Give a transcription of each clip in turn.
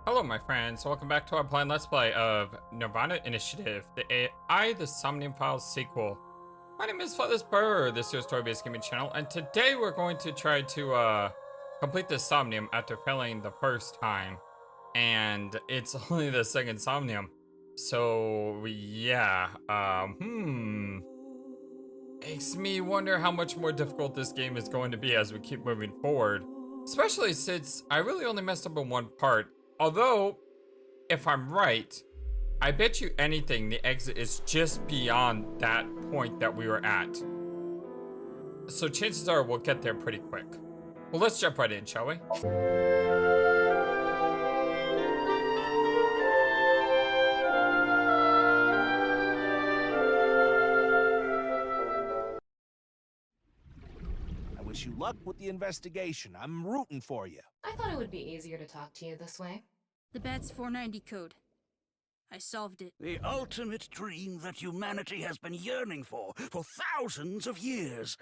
Hello my friends, welcome back to our planned Let's Play of nirvanA Initiative, the Somnium Files Sequel. My name is FlightlessBird, this is your story-based gaming channel, and today we're going to try to complete the Somnium after failing the first time. And it's only the second Somnium. So, yeah, makes me wonder how much more difficult this game is going to be as we keep moving forward. Especially since I really only messed up on one part. Although, if I'm right, I bet you anything the exit is just beyond that point that we were at. So chances are we'll get there pretty quick. Well, let's jump right in, shall we? I wish you luck with the investigation. I'm rooting for you. I thought it would be easier to talk to you this way. The bat's 490 code. I solved it. The ultimate dream that humanity has been yearning for thousands of years.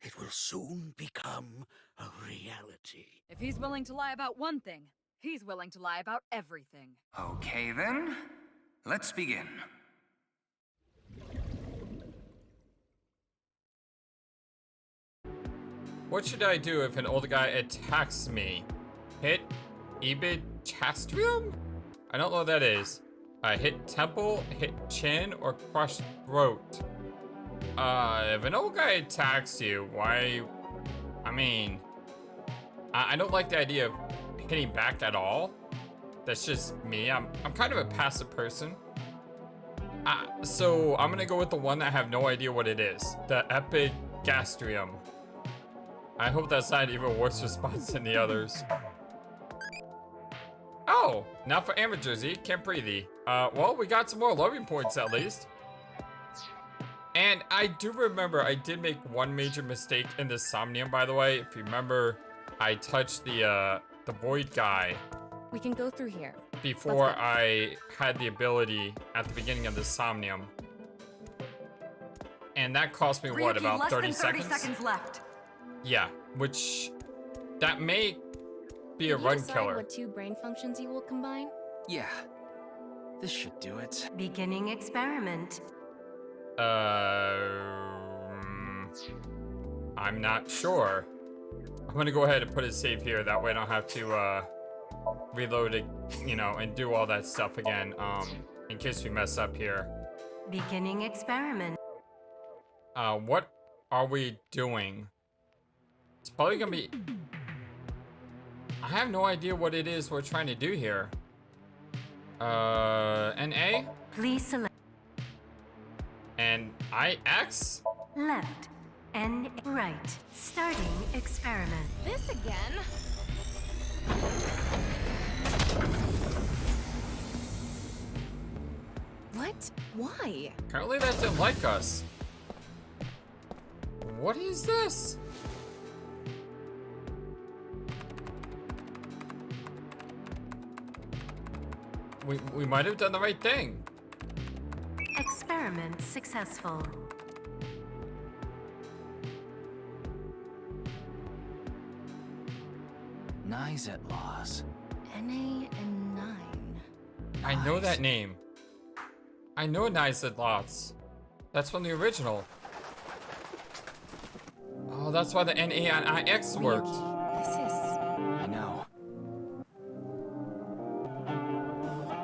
It will soon become a reality. If he's willing to lie about one thing, he's willing to lie about everything. Okay then, let's begin. What should I do if an old guy attacks me? Hit Aiba Chastrium? I don't know what that is. Hit temple, hit chin, or crush throat. If an old guy attacks you, why? I mean, I don't like the idea of hitting back at all. That's just me. I'm kind of a passive person. So I'm gonna go with the one I have no idea what it is. The Epigastrium. I hope that's not an even worse response than the others. Oh, not for amateurs, can't breathe. Well, we got some more loving points at least. And I do remember I did make one major mistake in the Somnium, by the way. If you remember, I touched the void guy. We can go through here. Before I had the ability at the beginning of the Somnium. And that cost me, Ryuki, what, about less 30 than 30 seconds left. Yeah, which, that may be a run killer. What two brain functions you will combine? Yeah, this should do it. Beginning experiment. I'm not sure. I'm gonna go ahead and put it save here. That way I don't have to, reload it, you know, and do all that stuff again, in case we mess up here. Beginning experiment. What are we doing? It's probably gonna be... I have no idea what it is we're trying to do here. NA? Please select And IX? left and right. Starting experiment. This again? What? Why? Apparently that didn't like us. What is this? We might have done the right thing. Experiment successful. Nice at loss. NA and 9. I know that name. I know Nice at Lots. That's from the original. Oh, that's why the NA and IX worked. This is... I know.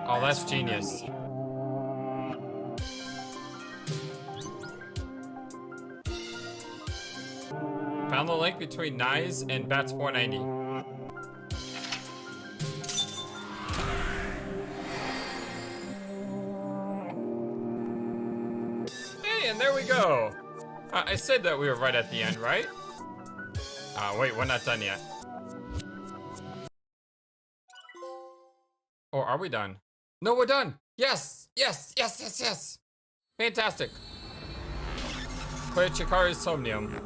Oh, that's genius. Found the link between Nice and Bats 490. Hey, and there we go. I said that we were right at the end, right? Wait, we're not done yet. Or are we done? No, we're done. Yes, yes, yes, yes, yes. Fantastic. Clear Chikari's Somnium.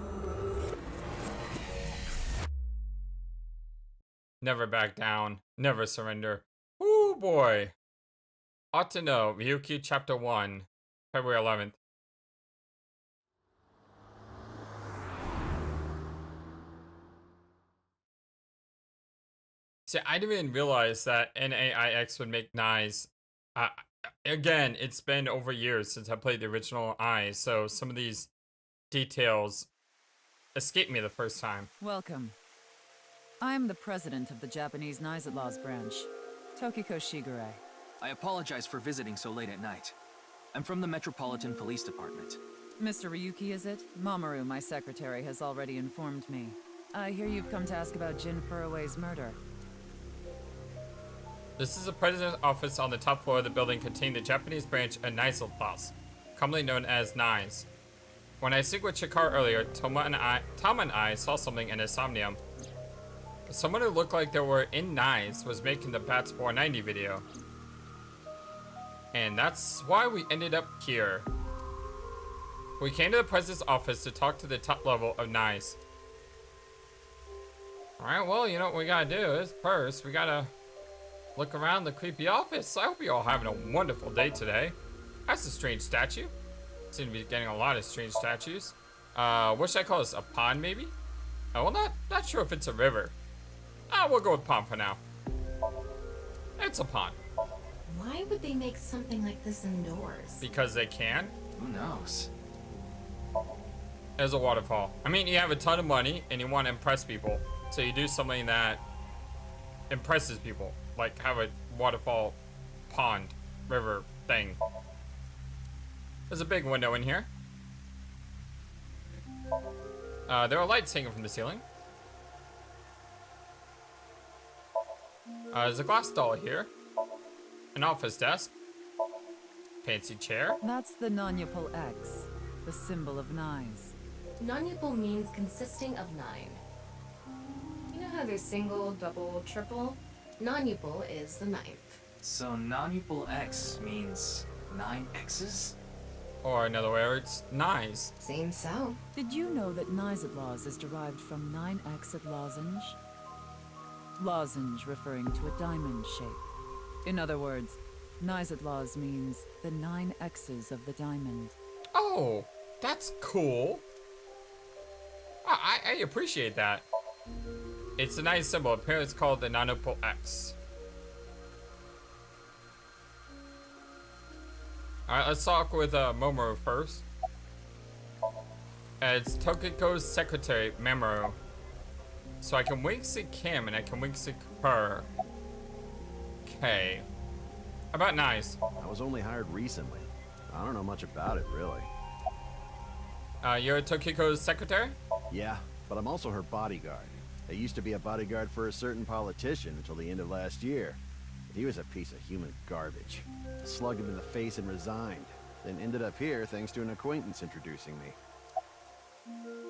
Never back down. Never surrender. Ooh, boy. Ought to know. Ryuki Chapter 1. February 11th. See, I didn't even realize that NAIX would make Nais. Again, it's been over years since I played the original I, so some of these details escaped me the first time. Welcome. I'm the president of the Japanese Laws branch, Tokiko Shigure. I apologize for visiting so late at night. I'm from the Metropolitan Police Department. Mr. Ryuki, is it? Mamoru, my secretary, has already informed me. I hear you've come to ask about Jin Furue's murder. This is the president's office on the top floor of the building containing the Japanese branch of Naiselklasse, commonly known as NICE. When I synced with Chikar earlier, Tama and I saw something in his Somnium. Someone who looked like they were in NICE was making the Bats 490 video. And that's why we ended up here. We came to the president's office to talk to the top level of NICE. Alright, well, you know what we gotta do is first, we gotta look around the creepy office. I hope you're all having a wonderful day today. That's a strange statue. Seem to be getting a lot of strange statues. What should I call this? A pond, maybe? Oh, well, not sure if it's a river. We'll go with pond for now. It's a pond. Why would they make something like this indoors? Because they can. Who knows? There's a waterfall. I mean, you have a ton of money and you want to impress people. So you do something that impresses people. Like have a waterfall, pond, river thing. There's a big window in here. There are lights hanging from the ceiling. There's a glass doll here. An office desk. Fancy chair. That's the non-Yupal X, the symbol of Nines. Non-Yupal means consisting of 9. You know how there's single, double, triple? Non-Yupal is the 9th. So non-Yupal X means 9 X's? Or in other words, Nice. Seems so. Did you know that Laws is derived from 9-exed lozenge? Lozenge referring to a diamond shape. In other words, Laws means the 9 X's of the diamond. Oh, that's cool. I appreciate that. It's a nice symbol. Apparently it's called the non-Yupal X. Alright, let's talk with Mamoru first. It's Tokiko's secretary, Mamoru. So I can wink sync him and I can wink sync her. Okay. How about Nice? I was only hired recently. I don't know much about it, really. You're Tokiko's secretary? Yeah, but I'm also her bodyguard. I used to be a bodyguard for a certain politician until the end of last year. But he was a piece of human garbage. I slugged him in the face and resigned. Then ended up here thanks to an acquaintance introducing me.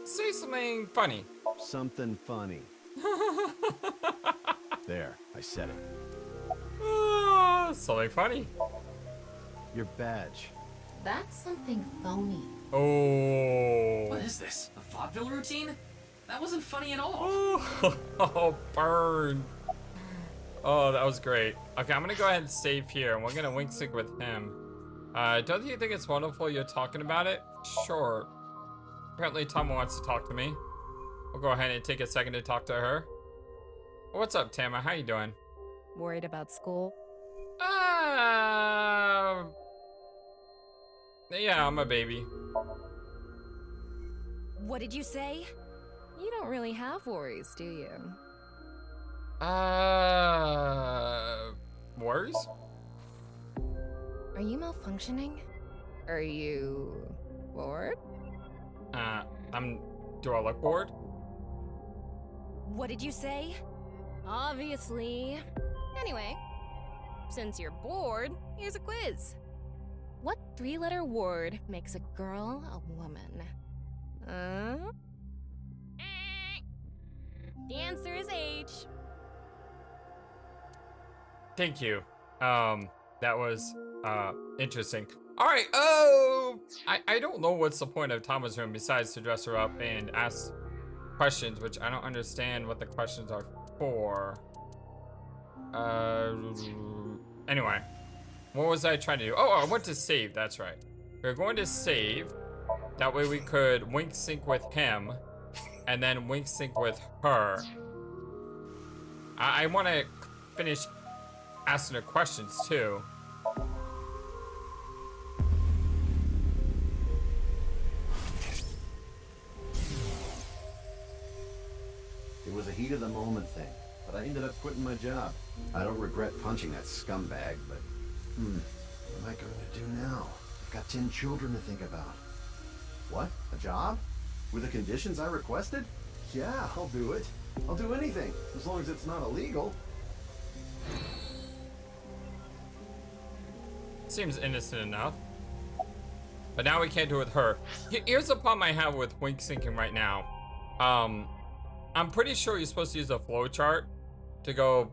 Say something funny. Something funny. There, I said it. Something funny. Your badge. That's something phony. Oh. What is this? A vaudeville routine? That wasn't funny at all. Oh, burn. Oh, that was great. Okay, I'm gonna go ahead and save here, and we're gonna wink sync with him. Don't you think it's wonderful you're talking about it? Sure. Apparently Tama wants to talk to me. We'll go ahead and take a second to talk to her. What's up, Tama? How you doing? Worried about school? Yeah, I'm a baby. What did you say? You don't really have worries, do you? Worries? Are you malfunctioning? Are you bored? Do I look bored? What did you say? Obviously. Anyway, since you're bored, here's a quiz. What 3-letter word makes a girl a woman? The answer is H. Thank you. That was, interesting. Alright, oh! I don't know what's the point of Tama's room besides to dress her up and ask questions, which I don't understand what the questions are for. Anyway. What was I trying to do? Oh, I went to save, that's right. We're going to save. That way we could wink sync with him and then wink sync with her. I want to finish asking her questions too. It was a heat of the moment thing, but I ended up quitting my job. I don't regret punching that scumbag, but what am I going to do now? I've got 10 children to think about. What? A job? With the conditions I requested? Yeah, I'll do it. I'll do anything, as long as it's not illegal. Seems innocent enough. But now we can't do it with her. Here's the problem I have with wink syncing right now. I'm pretty sure you're supposed to use a flowchart to go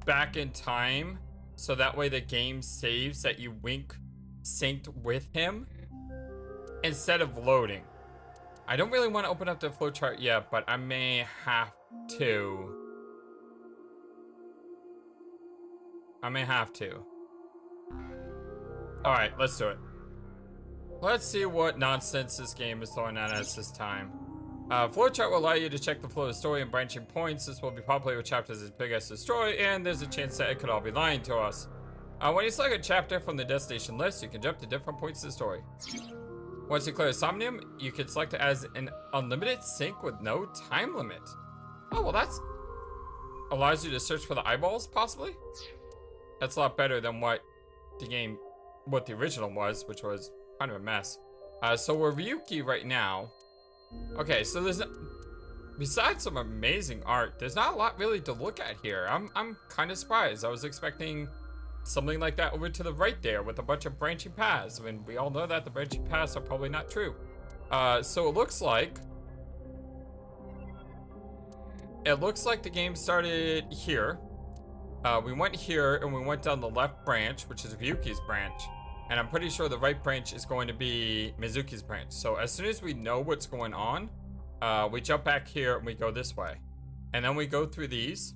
back in time, so that way the game saves that you wink synced with him instead of loading. I don't really want to open up the flowchart yet, but I may have to. Alright, let's do it. Let's see what nonsense this game is throwing at us this time. Flowchart will allow you to check the flow of the story and branching points. This will be popular with chapters as big as the story, and there's a chance that it could all be lying to us. When you select a chapter from the destination list, you can jump to different points in the story. Once you clear Somnium, you can select it as an unlimited sync with no time limit. Oh, well that's... allows you to search for the eyeballs, possibly? That's a lot better than what the original was, which was kind of a mess. So we're Ryuki right now. Okay, so there's... besides some amazing art, there's not a lot really to look at here. I'm kind of surprised. I was expecting something like that over to the right there with a bunch of branching paths. I mean, we all know that the branching paths are probably not true. So it looks like the game started here. We went here and we went down the left branch, which is Ryuki's branch. And I'm pretty sure the right branch is going to be Mizuki's branch. So as soon as we know what's going on, we jump back here and we go this way. And then we go through these.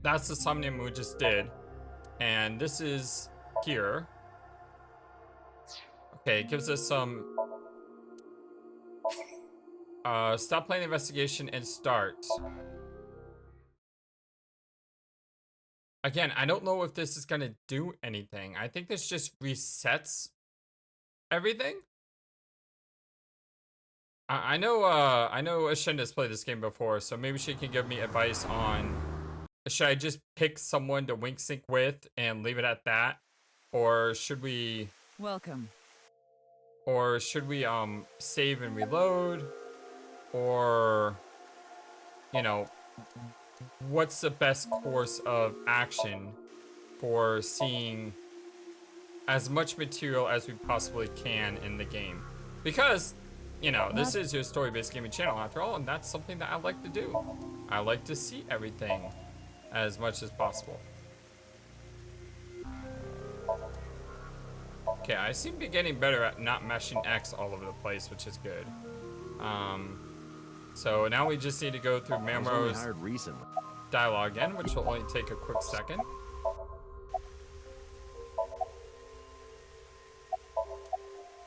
That's the Somnium we just did. And this is here. Okay, it gives us some... stop playing the investigation and start. Again, I don't know if this is gonna do anything. I think this just resets everything. I know Ashenda's played this game before, so maybe she can give me advice on, should I just pick someone to wink sync with and leave it at that? Or should we... Welcome. Or should we save and reload? Or, you know, what's the best course of action for seeing as much material as we possibly can in the game? Because, you know, this is your story-based gaming channel after all, and that's something that I like to do. I like to see everything as much as possible. Okay, I seem to be getting better at not meshing X all over the place, which is good. So now we just need to go through Mamoru's dialogue again, which will only take a quick second.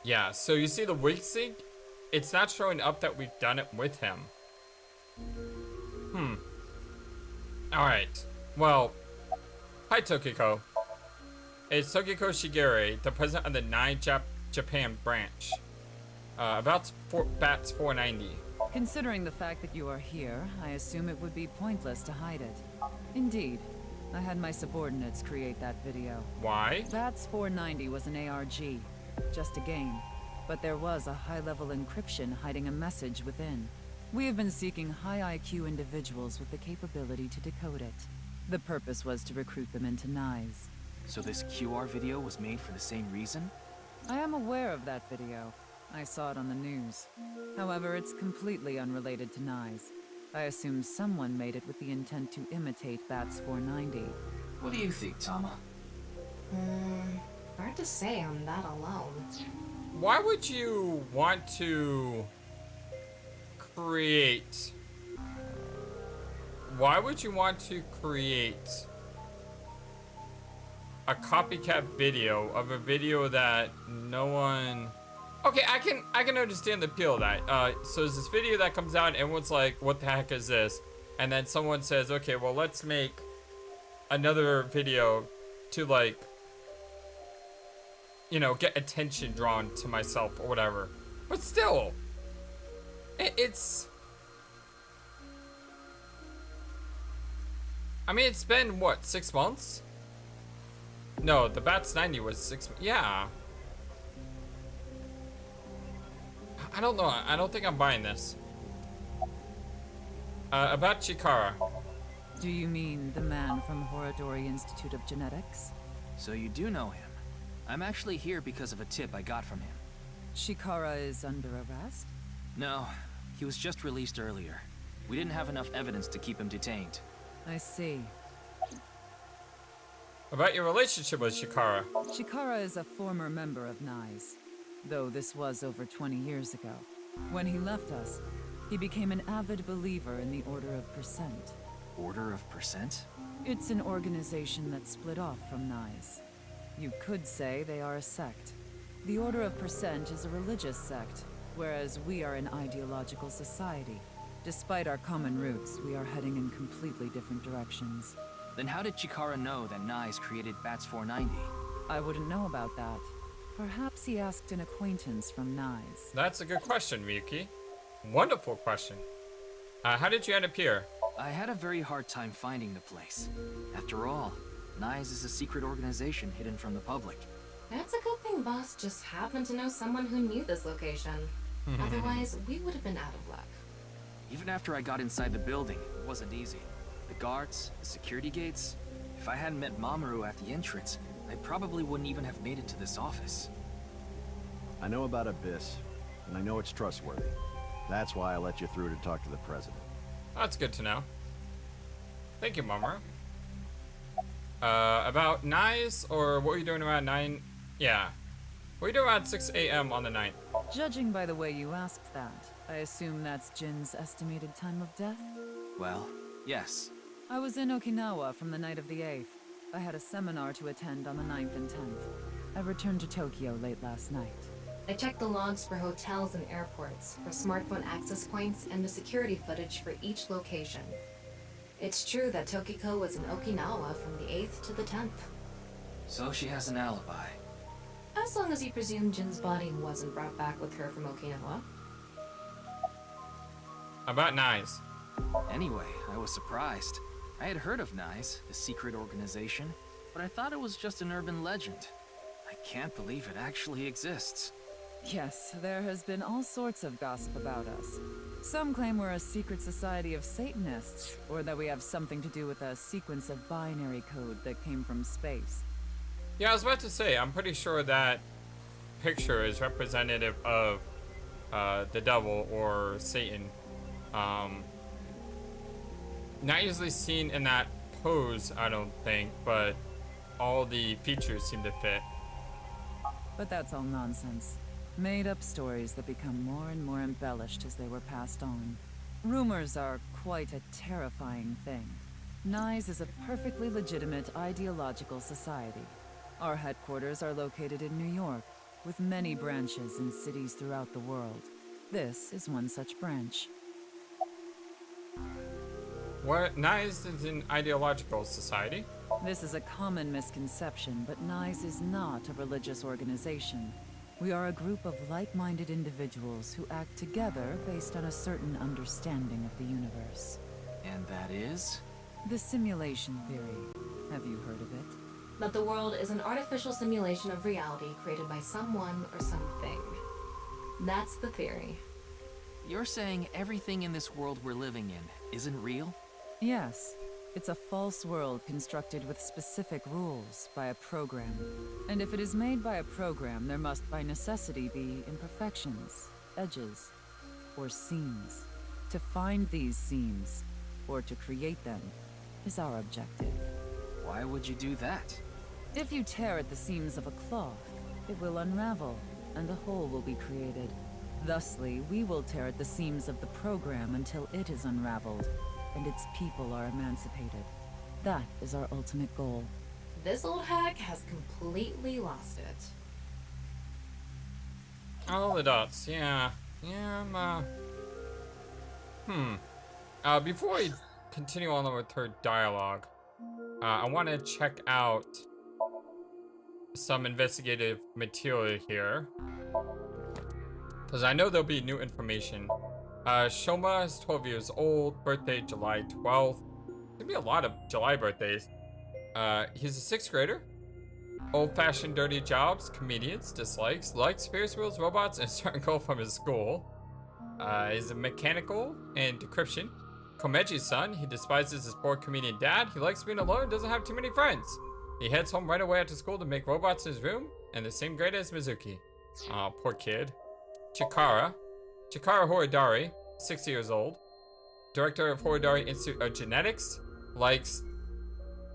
Yeah, so you see the wink sync? It's not showing up that we've done it with him. Alright, well, hi Tokiko. It's Tokiko Shigure, the president of the 9 Japan branch. About Bats 490. Considering the fact that you are here, I assume it would be pointless to hide it. Indeed, I had my subordinates create that video. Why? Bats 490 was an ARG, just a game. But there was a high-level encryption hiding a message within. We have been seeking high IQ individuals with the capability to decode it. The purpose was to recruit them into NISE. So this QR video was made for the same reason? I am aware of that video. I saw it on the news. However, it's completely unrelated to NISE. I assume someone made it with the intent to imitate Bats 490. What do you think, Tama? Hard to say on that alone. Why would you want to create... Why would you want to create a copycat video of a video that no one... Okay, I can understand the appeal of that. So there's this video that comes out and everyone's like, what the heck is this? and then someone says, okay, well, let's make another video to, like, you know, get attention drawn to myself or whatever. But still, it's... I mean, it's been, what, 6 months? No, the Bats 90 was 6 months. Yeah. I don't know. I don't think I'm buying this. About Chikara. Do you mean the man from Horodori Institute of Genetics? So you do know him. I'm actually here because of a tip I got from him. Chikara is under arrest? No, he was just released earlier. We didn't have enough evidence to keep him detained. I see. About your relationship with Chikara. Chikara is a former member of NICE, though this was over 20 years ago. When he left us, he became an avid believer in the Order of Percent. Order of Percent? It's an organization that split off from NICE. You could say they are a sect. The Order of Percent is a religious sect, whereas we are an ideological society. Despite our common roots, we are heading in completely different directions. Then how did Chikara know that Nai's created Bats 490? I wouldn't know about that. Perhaps he asked an acquaintance from NICE. That's a good question, Ryuki. Wonderful question. How did you end up here? I had a very hard time finding the place. After all, NICE is a secret organization hidden from the public. That's a good thing Boss just happened to know someone who knew this location. Otherwise, we would have been out of luck. Even after I got inside the building, it wasn't easy. The guards, the security gates. If I hadn't met Mamoru at the entrance, I probably wouldn't even have made it to this office. I know about Abyss, and I know it's trustworthy. That's why I let you through to talk to the president. That's good to know. Thank you, Mamoru. About NICE, or what were you doing around 9? Yeah. What were you doing around 6 a.m. on the 9th? Judging by the way you asked that, I assume that's Jin's estimated time of death? Well, yes. I was in Okinawa from the night of the 8th. I had a seminar to attend on the 9th and 10th. I returned to Tokyo late last night. I checked the logs for hotels and airports, for smartphone access points, and the security footage for each location. It's true that Tokiko was in Okinawa from the 8th to the 10th. So she has an alibi. As long as you presume Jin's body wasn't brought back with her from Okinawa. About NICE. Anyway, I was surprised. I had heard of NICE, the secret organization, but I thought it was just an urban legend. I can't believe it actually exists. Yes, there has been all sorts of gossip about us. Some claim we're a secret society of Satanists, or that we have something to do with a sequence of binary code that came from space. Yeah, I was about to say, I'm pretty sure that picture is representative of the devil or Satan. Not usually seen in that pose, I don't think, but all the features seem to fit. But that's all nonsense. Made-up stories that become more and more embellished as they were passed on. Rumors are quite a terrifying thing. NICE is a perfectly legitimate ideological society. Our headquarters are located in New York, with many branches in cities throughout the world. This is one such branch. What? NICE is an ideological society? This is a common misconception, but NICE is not a religious organization. We are a group of like-minded individuals who act together based on a certain understanding of the universe. And that is? The simulation theory. Have you heard of it? That the world is an artificial simulation of reality created by someone or something. That's the theory. You're saying everything in this world we're living in isn't real? Yes. It's a false world constructed with specific rules by a program. And if it is made by a program, there must by necessity be imperfections, edges, or seams. To find these seams, or to create them, is our objective. Why would you do that? If you tear at the seams of a cloth, it will unravel, and a hole will be created. Thusly, we will tear at the seams of the program until it is unraveled, and its people are emancipated. That is our ultimate goal. This old hack has completely lost it. All the dots, yeah. Yeah, before we continue on with her dialogue, I want to check out some investigative material here, because I know there'll be new information. Shoma is 12 years old, birthday July 12th. There's gonna be a lot of July birthdays. He's a 6th grader. Old-fashioned dirty jobs, comedians, dislikes, likes Ferris wheels, robots, and a certain goal from his school. He's a mechanical and decryption. Komeji's son, he despises his poor comedian dad. He likes being alone, doesn't have too many friends. He heads home right away after school to make robots in his room, and the same grade as Mizuki. Aw, poor kid. Chikara Horidari, 60 years old. Director of Horidari Institute of Genetics, likes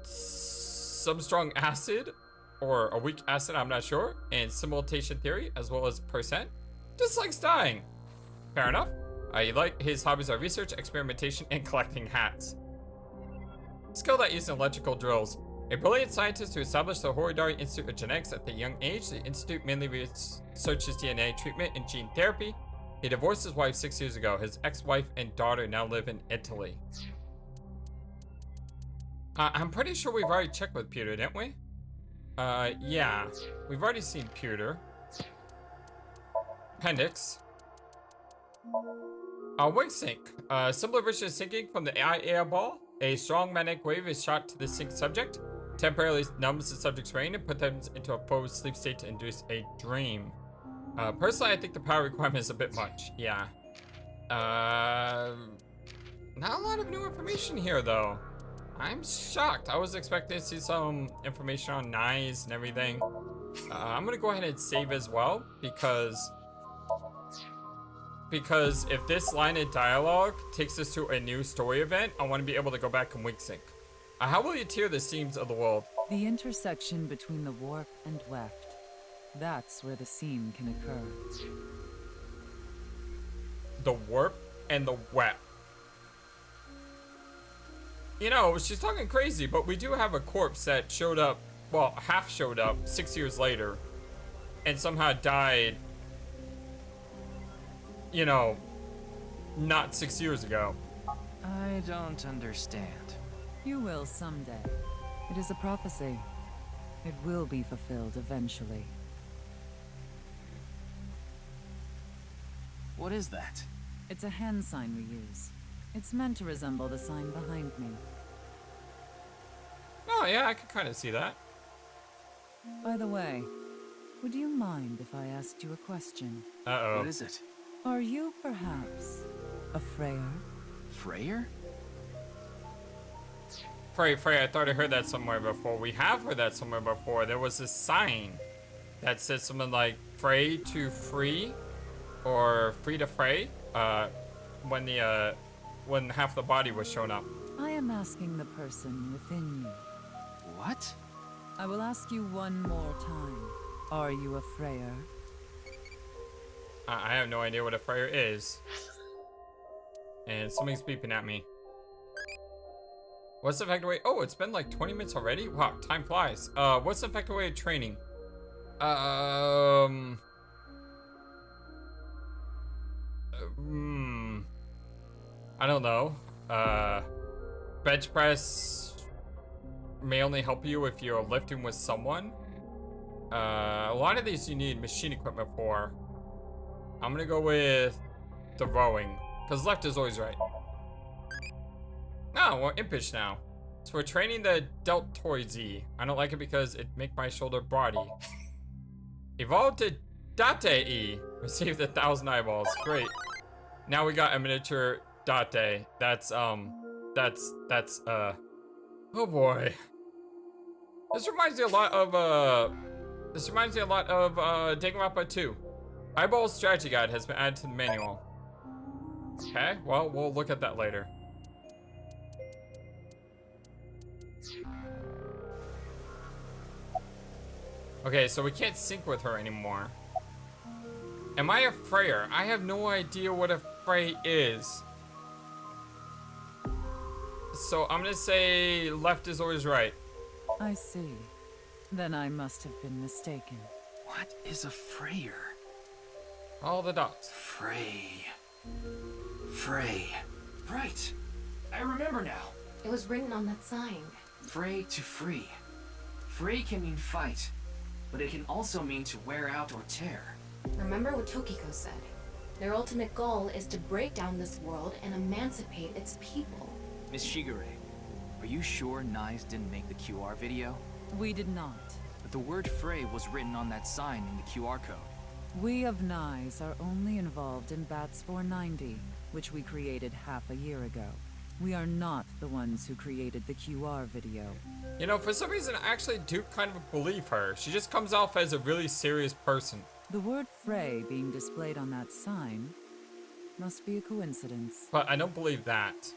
some strong acid, or a weak acid, I'm not sure, and simulation theory, as well as percent. Dislikes dying. Fair enough. His hobbies are research, experimentation, and collecting hats. Skilled at using electrical drills. A brilliant scientist who established the Horidari Institute of Genetics at the young age, the institute mainly researches DNA treatment and gene therapy. He divorced his wife 6 years ago. His ex-wife and daughter now live in Italy. I'm pretty sure we've already checked with Pewter, didn't we? Yeah. We've already seen Pewter. Appendix. Wing sink. Similar version of sinking from the air ball. A strong magnetic wave is shot to the sink subject, temporarily numbs the subject's brain and put them into a forward sleep state to induce a dream. Personally, I think the power requirement is a bit much. Yeah. Not a lot of new information here, though. I'm shocked. I was expecting to see some information on knives and everything. I'm gonna go ahead and save as well, because if this line of dialogue takes us to a new story event, I want to be able to go back and wink sync. How will you tier the seams of the world? The intersection between the warp and weft. That's where the seam can occur. The warp and the weft. You know, she's talking crazy, but we do have a corpse that showed up, well, half showed up 6 years later, and somehow died, you know, not 6 years ago. I don't understand. You will someday. It is a prophecy. It will be fulfilled eventually. What is that? It's a hand sign we use. It's meant to resemble the sign behind me. Oh yeah, I can kind of see that. By the way, would you mind if I asked you a question? Uh-oh. What is it? Are you perhaps a Freyer? Freyer? Frey, I thought I heard that somewhere before. We have heard that somewhere before. There was a sign that said something like Frey to free, or free to Frey, when half the body was shown up. I am asking the person within you. What? I will ask you one more time. Are you a Freyer? I have no idea what a Freyer is. And something's beeping at me. What's the effective way? Oh, it's been like 20 minutes already? Wow, time flies. What's the effective way of training? I don't know. Bench press may only help you if you're lifting with someone. A lot of these you need machine equipment for. I'm gonna go with the rowing, because left is always right. Oh, we're impish now. So we're training the deltoid Z. I don't like it because it make my shoulder broady. Evolved to Date E. Received 1,000 eyeballs. Great. Now we got a miniature Date. That's oh boy. This reminds me a lot of Danganronpa 2. Eyeball's strategy guide has been added to the manual. Okay, well, we'll look at that later. Okay, so we can't sync with her anymore. Am I a Freyer? I have no idea what a Frey is. So I'm gonna say left is always right. I see. Then I must have been mistaken. What is a Freyer? All the dots. Frey. Right. I remember now. It was written on that sign. Fray to free. Fray can mean fight, but it can also mean to wear out or tear. Remember what Tokiko said. Their ultimate goal is to break down this world and emancipate its people. Miss Shigure, are you sure Nyes didn't make the QR video? We did not. But the word Fray was written on that sign in the QR code. We of Nyes are only involved in Bats 490, which we created half a year ago. We are not the ones who created the QR video. You know, for some reason, I actually do kind of believe her. She just comes off as a really serious person. The word Fray being displayed on that sign must be a coincidence. But I don't believe that.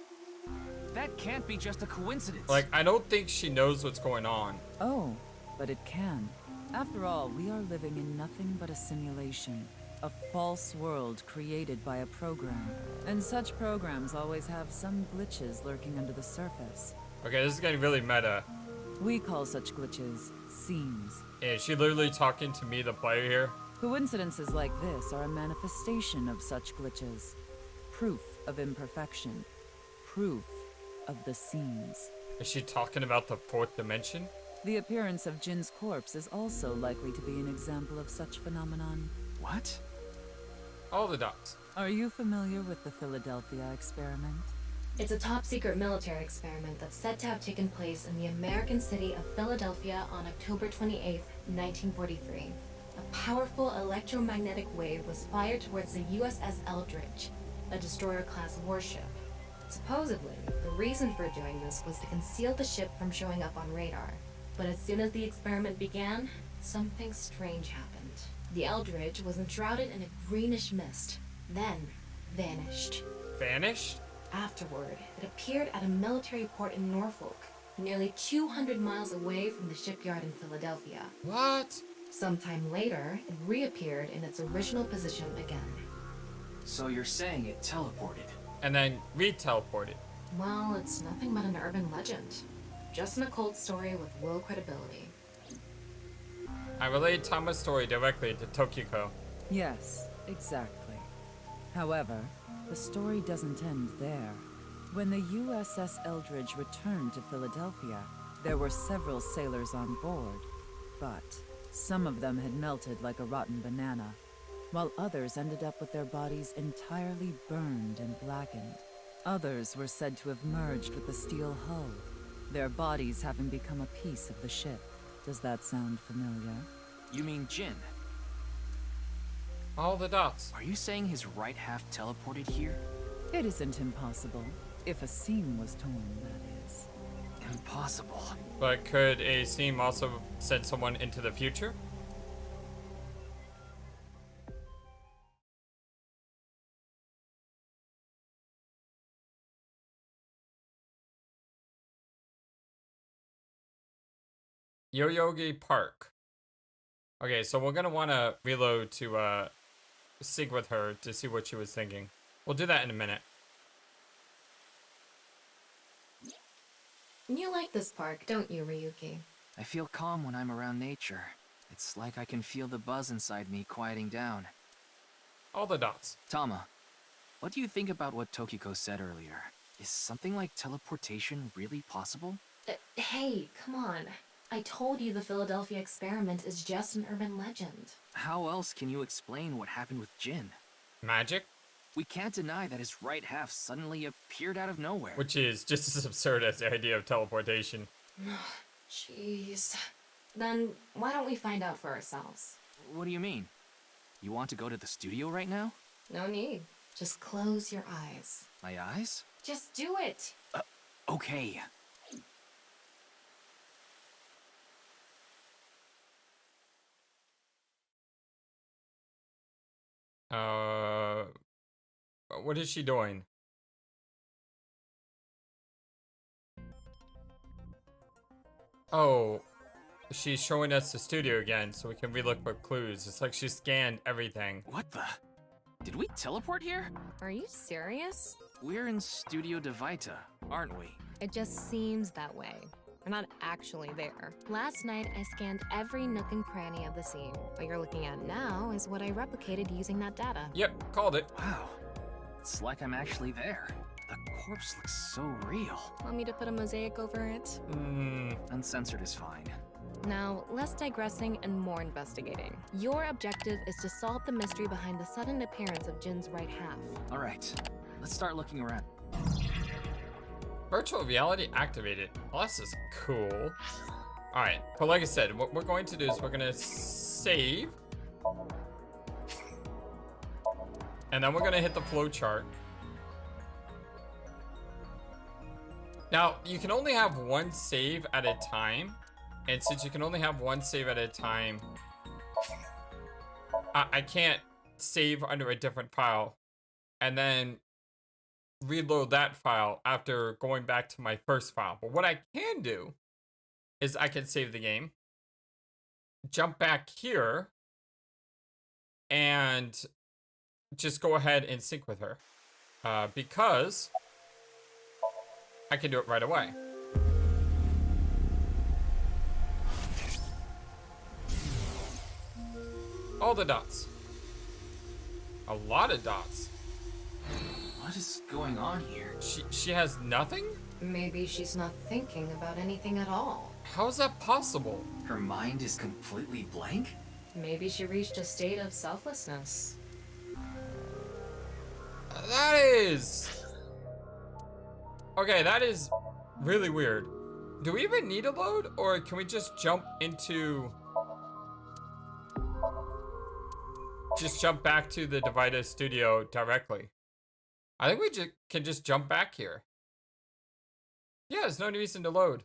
That can't be just a coincidence. Like, I don't think she knows what's going on. Oh, but it can. After all, we are living in nothing but a simulation. A false world created by a program. And such programs always have some glitches lurking under the surface. Okay, this is getting really meta. We call such glitches seams. Is she literally talking to me, the player here? Coincidences like this are a manifestation of such glitches. Proof of imperfection. Proof of the seams. Is she talking about the fourth dimension? The appearance of Jin's corpse is also likely to be an example of such phenomenon. What? All the dots. Are you familiar with the Philadelphia experiment? It's a top-secret military experiment that's said to have taken place in the American city of Philadelphia on October 28, 1943. A powerful electromagnetic wave was fired towards the USS Eldridge, a destroyer-class warship. Supposedly, the reason for doing this was to conceal the ship from showing up on radar. But as soon as the experiment began, something strange happened. The Eldridge was enshrouded in a greenish mist, then vanished. Vanished? Afterward, it appeared at a military port in Norfolk, nearly 200 miles away from the shipyard in Philadelphia. What? Sometime later, it reappeared in its original position again. So you're saying it teleported? And then re-teleported. Well, it's nothing but an urban legend. Just an occult story with low credibility. I relayed Tama's story directly to Tokiko. Yes, exactly. However, the story doesn't end there. When the USS Eldridge returned to Philadelphia, there were several sailors on board, but some of them had melted like a rotten banana, while others ended up with their bodies entirely burned and blackened. Others were said to have merged with the steel hull, their bodies having become a piece of the ship. Does that sound familiar? You mean Jin? All the dots. Are you saying his right half teleported here? It isn't impossible. If a seam was torn, that is. Impossible. But could a seam also send someone into the future? Yoyogi Park. Okay, so we're gonna want to reload to sig with her to see what she was thinking. We'll do that in a minute. You like this park, don't you, Ryuki? I feel calm when I'm around nature. It's like I can feel the buzz inside me quieting down. All the dots. Tama, what do you think about what Tokiko said earlier? Is something like teleportation really possible? Hey, come on. I told you the Philadelphia experiment is just an urban legend. How else can you explain what happened with Jin? Magic? We can't deny that his right half suddenly appeared out of nowhere. Which is just as absurd as the idea of teleportation. Jeez. Then why don't we find out for ourselves? What do you mean? You want to go to the studio right now? No need. Just close your eyes. My eyes? Just do it! Okay. What is she doing? Oh, she's showing us the studio again so we can relook for clues. It's like she scanned everything. What the? Did we teleport here? Are you serious? We're in Studio Devita, aren't we? It just seems that way. We're not actually there. Last night, I scanned every nook and cranny of the scene. What you're looking at now is what I replicated using that data. Yep, called it. Wow. It's like I'm actually there. The corpse looks so real. Want me to put a mosaic over it? Uncensored is fine. Now, less digressing and more investigating. Your objective is to solve the mystery behind the sudden appearance of Jin's right half. Alright, let's start looking around. Virtual reality activated. Well, this is cool. Alright, but like I said, what we're going to do is we're gonna save. And then we're gonna hit the flowchart. Now, you can only have one save at a time. And since you can only have one save at a time, I can't save under a different file and then reload that file after going back to my first file. But what I can do is I can save the game, jump back here, and just go ahead and sync with her. Because I can do it right away. All the dots. A lot of dots. What is going on here? She has nothing? Maybe she's not thinking about anything at all. How is that possible? Her mind is completely blank? Maybe she reached a state of selflessness. That is... Okay, that is really weird. Do we even need a load, or can we just jump into... Just jump back to the Divided Studio directly? I think we can just jump back here. Yeah, there's no reason to load.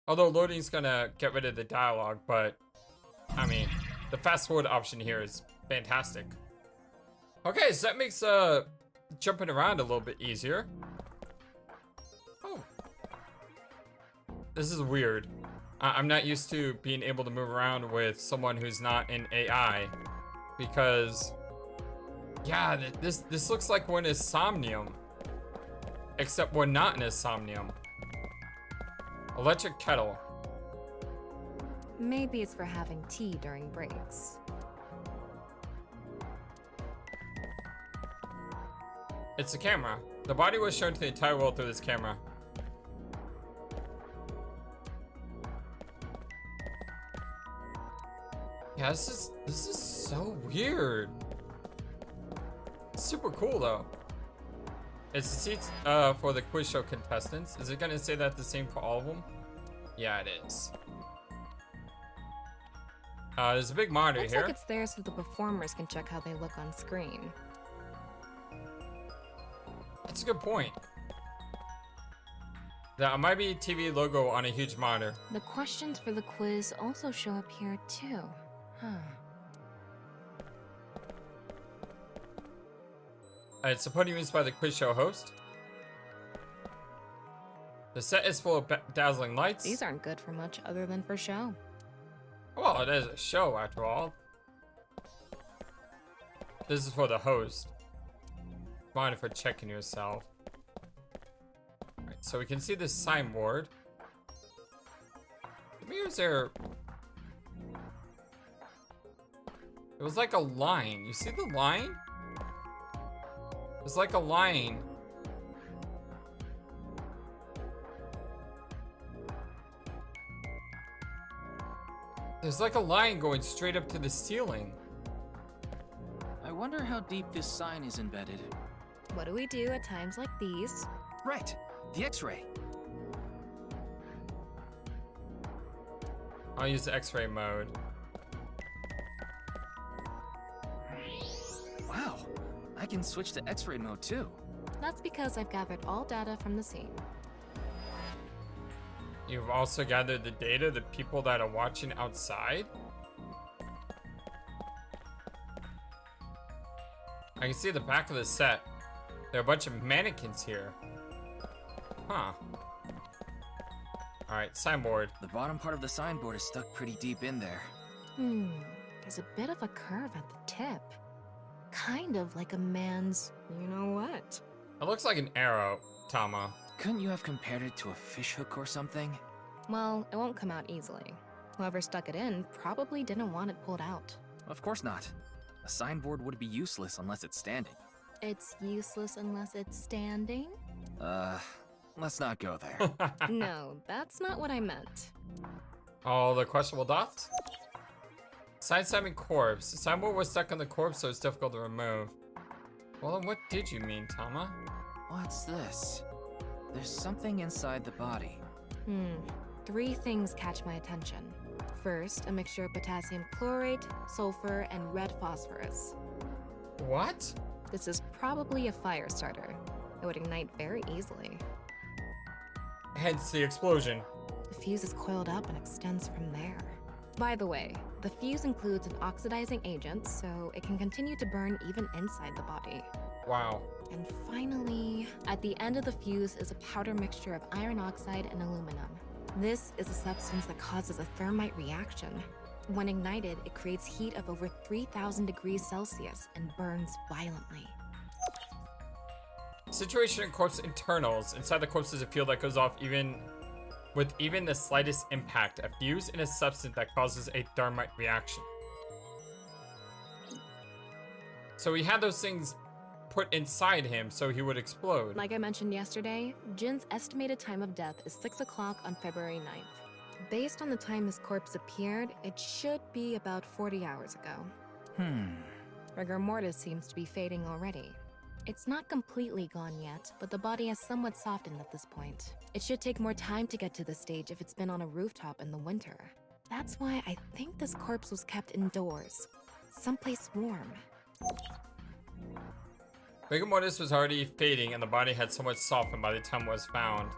Although loading's gonna get rid of the dialogue, but... I mean, the fast forward option here is fantastic. Okay, so that makes jumping around a little bit easier. Oh. This is weird. I'm not used to being able to move around with someone who's not an AI. Because... Yeah, this looks like we're in a Somnium. Except we're not in a Somnium. Electric kettle. Maybe it's for having tea during breaks. It's a camera. The body was shown to the entire world through this camera. Yeah, this is so weird. Super cool though. It's the seats for the quiz show contestants. Is it gonna say that the same for all of them? Yeah, it is. There's a big monitor Looks here. like it's there so the performers can check how they look on screen. That's a good point. That might be a TV logo on a huge monitor. The questions for the quiz also show up here too. Huh. It's supporting used by the quiz show host. The set is full of dazzling lights. These aren't good for much other than for show. Well, it is a show after all. This is for the host. Mind for checking yourself. Alright, so we can see this signboard. Maybe was there... It was like a line. You see the line? It's like a line. There's like a line going straight up to the ceiling. I wonder how deep this sign is embedded. What do we do at times like these? Right, the X-ray. I'll use the X-ray mode. Wow, I can switch to X-ray mode too. That's because I've gathered all data from the scene. You've also gathered the data of the people that are watching outside? I can see the back of the set. There are a bunch of mannequins here. Huh. Alright, signboard. The bottom part of the signboard is stuck pretty deep in there. There's a bit of a curve at the tip. Kind of like a man's, you know what? It looks like an arrow, Tama. Couldn't you have compared it to a fishhook or something? Well, it won't come out easily. Whoever stuck it in probably didn't want it pulled out. Of course not. A signboard would be useless unless it's standing. It's useless unless it's standing? Let's not go there. No, that's not what I meant. Oh, the questionable dots? Sidestepping corpse. The signboard was stuck on the corpse, so it's difficult to remove. Well, then what did you mean, Tama? What's this? There's something inside the body. 3 things catch my attention. First, a mixture of potassium chlorate, sulfur, and red phosphorus. What? This is probably a fire starter. It would ignite very easily. Hence the explosion. The fuse is coiled up and extends from there. By the way, the fuse includes an oxidizing agent, so it can continue to burn even inside the body. Wow. And finally, at the end of the fuse is a powder mixture of iron oxide and aluminum. This is a substance that causes a thermite reaction. When ignited, it creates heat of over 3,000 degrees Celsius and burns violently. Situation in corpse internals. Inside the corpse is a field that goes off with even the slightest impact. A fuse in a substance that causes a thermite reaction. So he had those things put inside him so he would explode. Like I mentioned yesterday, Jin's estimated time of death is 6 o'clock on February 9th. Based on the time his corpse appeared, it should be about 40 hours ago. Rigor mortis seems to be fading already. It's not completely gone yet, but the body has somewhat softened at this point. It should take more time to get to this stage if it's been on a rooftop in the winter. That's why I think this corpse was kept indoors, someplace warm. Rigor mortis was already fading and the body had somewhat softened by the time it was found.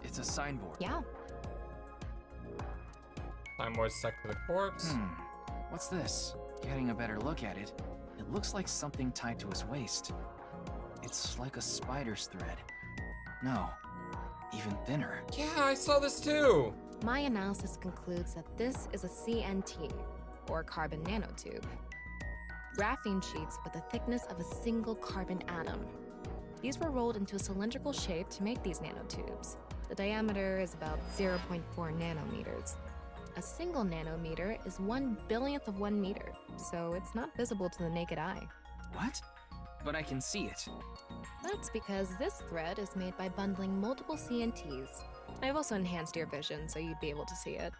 It's a signboard. Yeah. Signboard stuck to the corpse. What's this? Getting a better look at it, it looks like something tied to his waist. It's like a spider's thread. No, even thinner. Yeah, I saw this too. My analysis concludes that this is a CNT, or carbon nanotube. Graphene sheets with the thickness of a single carbon atom. These were rolled into a cylindrical shape to make these nanotubes. The diameter is about 0.4 nanometers. A single nanometer is 1/1000th of 1 meter, so it's not visible to the naked eye. What? But I can see it. That's because this thread is made by bundling multiple CNTs. I've also enhanced your vision so you'd be able to see it.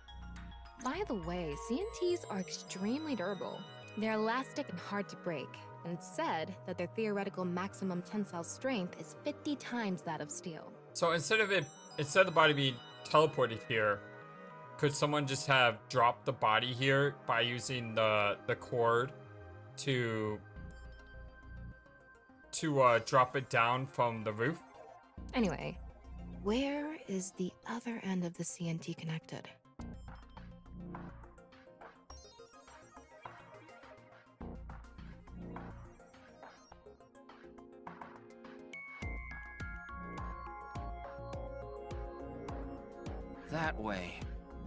By the way, CNTs are extremely durable. They're elastic and hard to break, and it's said that their theoretical maximum tensile strength is 50 times that of steel. So instead of the body being teleported here, could someone just have dropped the body here by using the cord to drop it down from the roof? Anyway, where is the other end of the CNT connected? That way.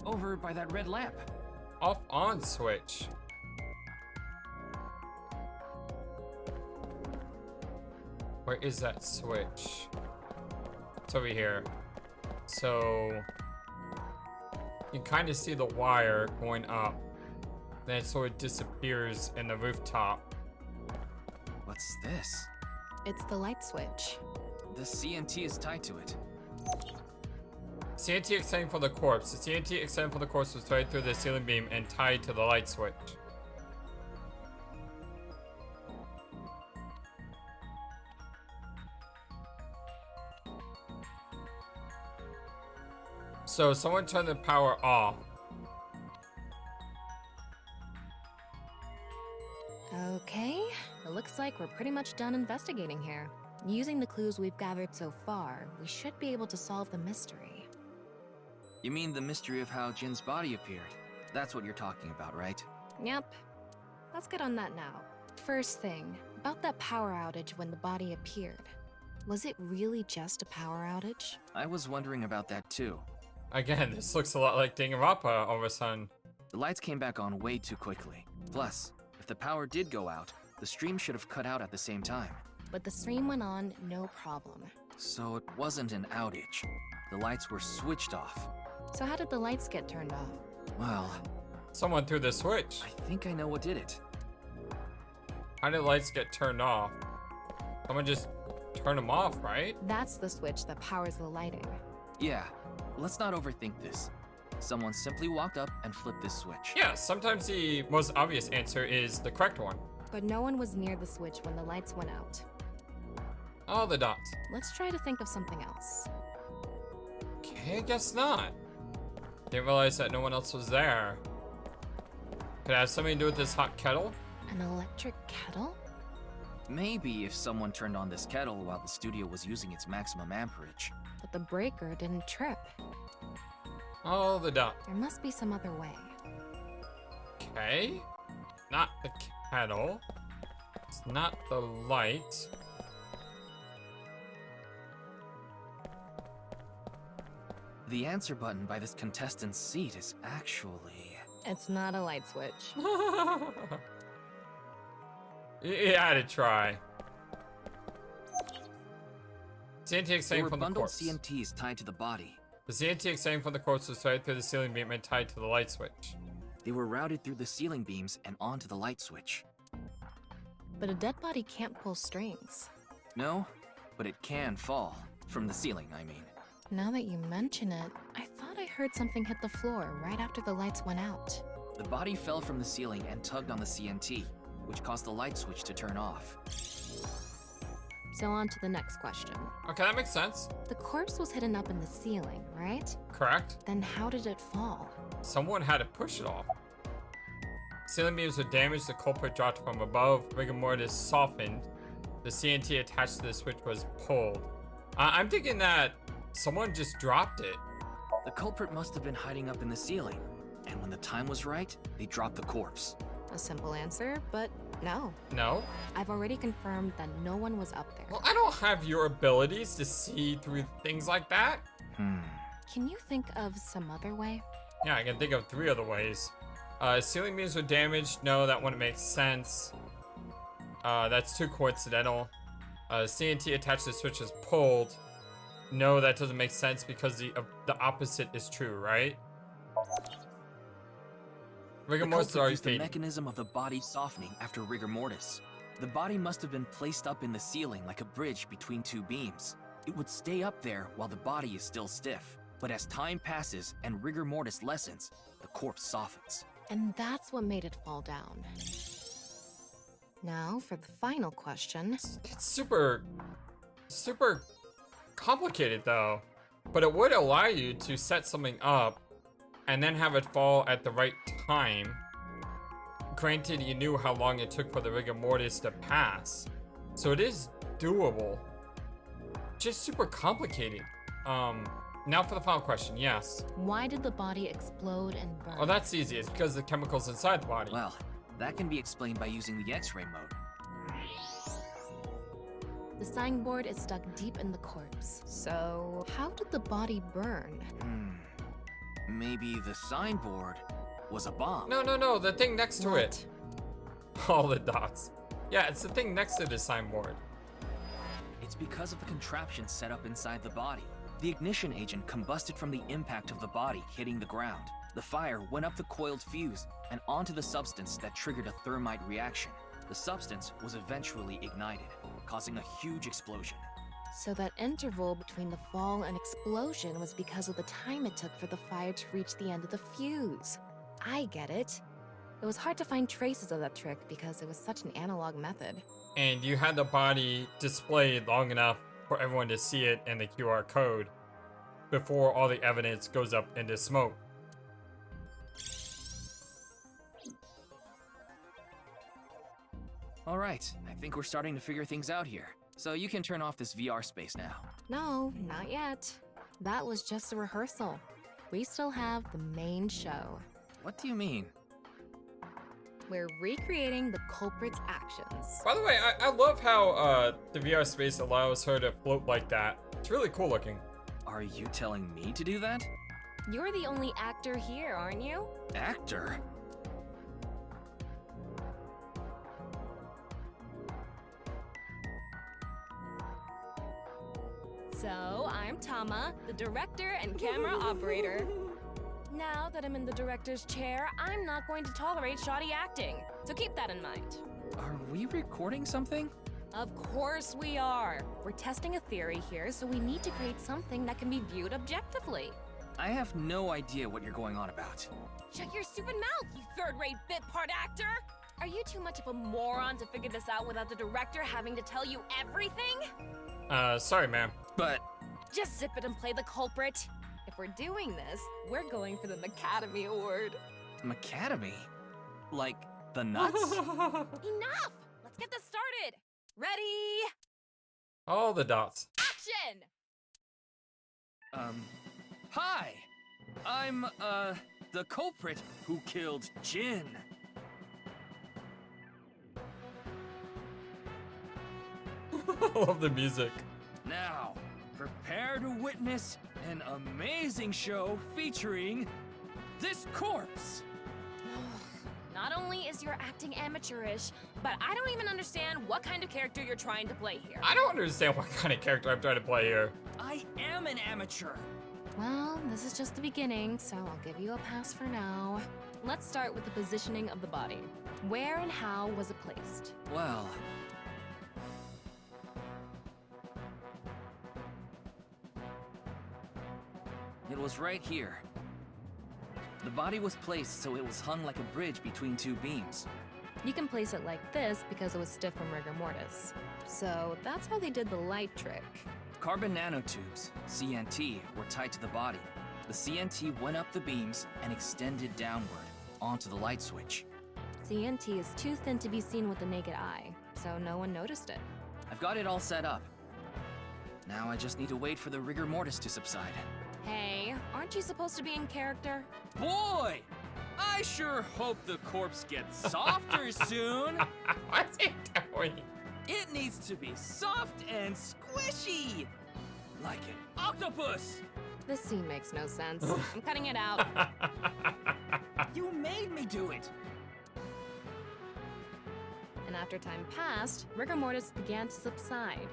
Over by that red lamp. Off on switch. Where is that switch? It's over here. So you can kind of see the wire going up. Then it sort of disappears in the rooftop. What's this? It's the light switch. The CNT is tied to it. CNT extending from the corpse. The CNT extending from the corpse was threaded through the ceiling beam and tied to the light switch. So someone turned the power off. Okay, it looks like we're pretty much done investigating here. Using the clues we've gathered so far, we should be able to solve the mystery. You mean the mystery of how Jin's body appeared? That's what you're talking about, right? Yep. Let's get on that now. First thing, about that power outage when the body appeared. Was it really just a power outage? I was wondering about that too. Again, this looks a lot like Danganronpa all of a sudden. The lights came back on way too quickly. Plus, if the power did go out, the stream should have cut out at the same time. But the stream went on, no problem. So it wasn't an outage. The lights were switched off. So how did the lights get turned off? Well, Someone threw the switch. I think I know what did it. How did lights get turned off? Someone just turned them off, right? That's the switch that powers the lighting. Yeah, let's not overthink this. Someone simply walked up and flipped this switch. Yeah, sometimes the most obvious answer is the correct one. But no one was near the switch when the lights went out. All the dots. Let's try to think of something else. Okay, I guess not. Didn't realize that no one else was there. Could it have something to do with this hot kettle? An electric kettle? Maybe if someone turned on this kettle while the studio was using its maximum amperage. But the breaker didn't trip. All the dots. There must be some other way. Okay. Not the kettle. It's not the light. The answer button by this contestant's seat is actually... It's not a light switch. You had to try. CNT There extending were from the bundled corpse. CNTs tied to the body. The CNT extending from the corpse was threaded through the ceiling beam and tied to the light switch. They were routed through the ceiling beams and onto the light switch. But a dead body can't pull strings. No, but it can fall. From the ceiling, I mean. Now that you mention it, I thought I heard something hit the floor right after the lights went out. The body fell from the ceiling and tugged on the CNT, which caused the light switch to turn off. So on to the next question. Okay, that makes sense. The corpse was hidden up in the ceiling, right? Correct. Then how did it fall? Someone had to push it off. Ceiling beams were damaged, the culprit dropped from above, rigor mortis softened, the CNT attached to the switch was pulled. I'm thinking that someone just dropped it. The culprit must have been hiding up in the ceiling, and when the time was right, they dropped the corpse. A simple answer, but no. No? I've already confirmed that no one was up there. Well, I don't have your abilities to see through things like that. Can you think of some other way? Yeah, I can think of 3 other ways. Ceiling beams were damaged. No, that wouldn't make sense. That's too coincidental. CNT attached to the switch is pulled. No, that doesn't make sense because the opposite is true, right? Rigor mortis the are used the fading. mechanism of the body softening after rigor mortis. The body must have been placed up in the ceiling like a bridge between 2 beams. It would stay up there while the body is still stiff. But as time passes and rigor mortis lessens, the corpse softens. And that's what made it fall down. Now for the final question. It's super complicated though. But it would allow you to set something up and then have it fall at the right time. Granted, you knew how long it took for the rigor mortis to pass. So it is doable. Just super complicated. Now for the final question, yes. Why did the body explode and burn? Oh, that's easy. It's because of the chemicals inside the body. Well, that can be explained by using the X-ray mode. The signboard is stuck deep in the corpse. So how did the body burn? Maybe the signboard was a bomb. No, the thing next to What? it. All the dots. Yeah, it's the thing next to the signboard. It's because of the contraption set up inside the body. The ignition agent combusted from the impact of the body hitting the ground. The fire went up the coiled fuse and onto the substance that triggered a thermite reaction. The substance was eventually ignited, causing a huge explosion. So that interval between the fall and explosion was because of the time it took for the fire to reach the end of the fuse. I get it. It was hard to find traces of that trick because it was such an analog method. And you had the body displayed long enough for everyone to see it and the QR code before all the evidence goes up into smoke. All right, I think we're starting to figure things out here. So you can turn off this VR space now. No, not yet. That was just a rehearsal. We still have the main show. What do you mean? We're recreating the culprit's actions. By the way, I love how the VR space allows her to float like that. It's really cool looking. Are you telling me to do that? You're the only actor here, aren't you? Actor? So, I'm Tama, the director and camera operator. Now that I'm in the director's chair, I'm not going to tolerate shoddy acting, so keep that in mind. Are we recording something? Of course we are. We're testing a theory here, so we need to create something that can be viewed objectively. I have no idea what you're going on about. Shut your stupid mouth, you third-rate bit part actor! Are you too much of a moron to figure this out without the director having to tell you everything? Sorry, ma'am. But Just zip it and play the culprit. If we're doing this, we're going for the Academy Award. Macadamy? Like the nuts? Enough! Let's get this started! Ready? All the dots. Action! Hi! I'm, the culprit who killed Jin. I love the music. Now, prepare to witness an amazing show featuring this corpse. Not only is your acting amateurish, but I don't even understand what kind of character you're trying to play here. I don't understand what kind of character I'm trying to play here. I am an amateur. Well, this is just the beginning, so I'll give you a pass for now. Let's start with the positioning of the body. Where and how was it placed? Well, it was right here. The body was placed so it was hung like a bridge between two beams. You can place it like this because it was stiff from rigor mortis. So that's how they did the light trick. Carbon nanotubes, CNT, were tied to the body. The CNT went up the beams and extended downward onto the light switch. CNT is too thin to be seen with the naked eye, so no one noticed it. I've got it all set up. Now I just need to wait for the rigor mortis to subside. Hey, aren't you supposed to be in character? Boy! I sure hope the corpse gets softer soon. What's he doing? It needs to be soft and squishy, like an octopus. This scene makes no sense. I'm cutting it out. You made me do it. And after time passed, rigor mortis began to subside.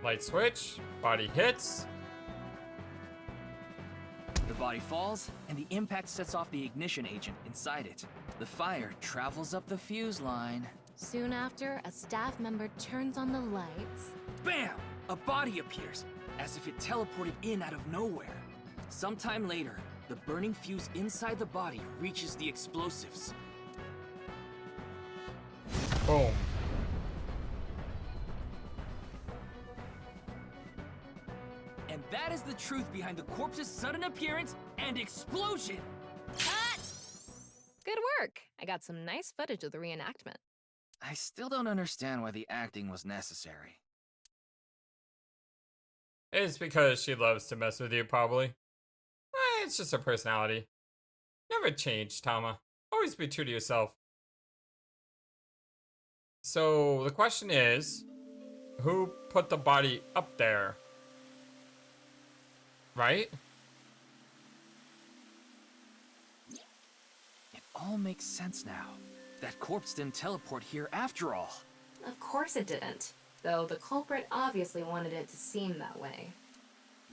Light switch, body hits. The body falls, and the impact sets off the ignition agent inside it. The fire travels up the fuse line. Soon after, a staff member turns on the lights. Bam! A body appears, as if it teleported in out of nowhere. Sometime later, the burning fuse inside the body reaches the explosives. Boom. And that is the truth behind the corpse's sudden appearance and explosion. Cut! Good work. I got some nice footage of the reenactment. I still don't understand why the acting was necessary. It's because she loves to mess with you, probably. It's just her personality. Never change, Tama. Always be true to yourself. So, the question is, who put the body up there? Right? It all makes sense now. That corpse didn't teleport here after all. Of course it didn't. Though the culprit obviously wanted it to seem that way.